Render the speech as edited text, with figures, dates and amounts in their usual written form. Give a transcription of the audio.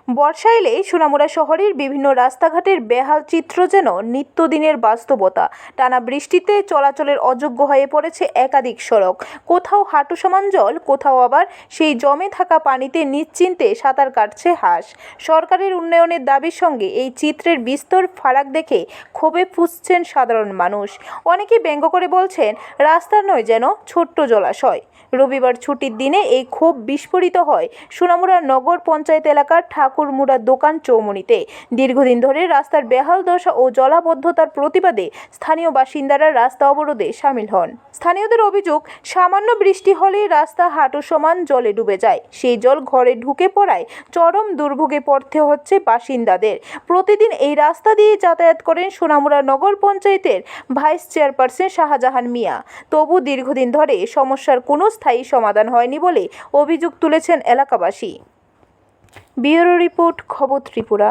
বর্ষা এলেই সোনামুড়া শহরের বিভিন্ন রাস্তাঘাটের বেহাল চিত্র যেন নিত্যদিনের বাস্তবতা। টানা বৃষ্টিতে চলাচলের অযোগ্য হয়ে পড়েছে একাধিক সড়ক। কোথাও হাঁটু সমান জল, কোথাও আবার সেই জমে থাকা পানিতে নিশ্চিন্তে সাঁতার কাটছে হাঁস। সরকারের উন্নয়নের দাবির সঙ্গে এই চিত্রের বিস্তর ফারাক দেখে ক্ষোভে ফুঁসছেন সাধারণ মানুষ। অনেকে ব্যঙ্গ করে বলছেন, রাস্তা নয় যেন ছোট্ট জলাশয়। রবিবার ছুটির দিনে এই ক্ষোভ বিস্ফোরিত হয় সোনামুড়া নগর পঞ্চায়েত এলাকার ঠাকুরমুড়া দোকান চৌমুনিতে। দীর্ঘদিন ধরে রাস্তার বেহাল দশা ও জলাবদ্ধতার প্রতিবাদে স্থানীয় বাসিন্দারা রাস্তা অবরোধে সামিল হন। স্থানীয়দের অভিযোগ, সামান্য বৃষ্টি হলেই রাস্তা হাঁটু সমান জলে ডুবে যায়। সেই জল ঘরে ঢুকে পড়ায় চরম দুর্ভোগে পড়তে হচ্ছে বাসিন্দাদের। প্রতিদিন এই রাস্তা দিয়ে যাতায়াত করেন সোনামুড়া নগর পঞ্চায়েতের ভাইস চেয়ারপারসন শাহজাহান মিয়া। তবু দীর্ঘদিন ধরে সমস্যার কোনো স্থায়ী সমাধান হয়নি বলে অভিযোগ তুলেছেন এলাকাবাসী। ব্যুরো রিপোর্ট, খবর ত্রিপুরা।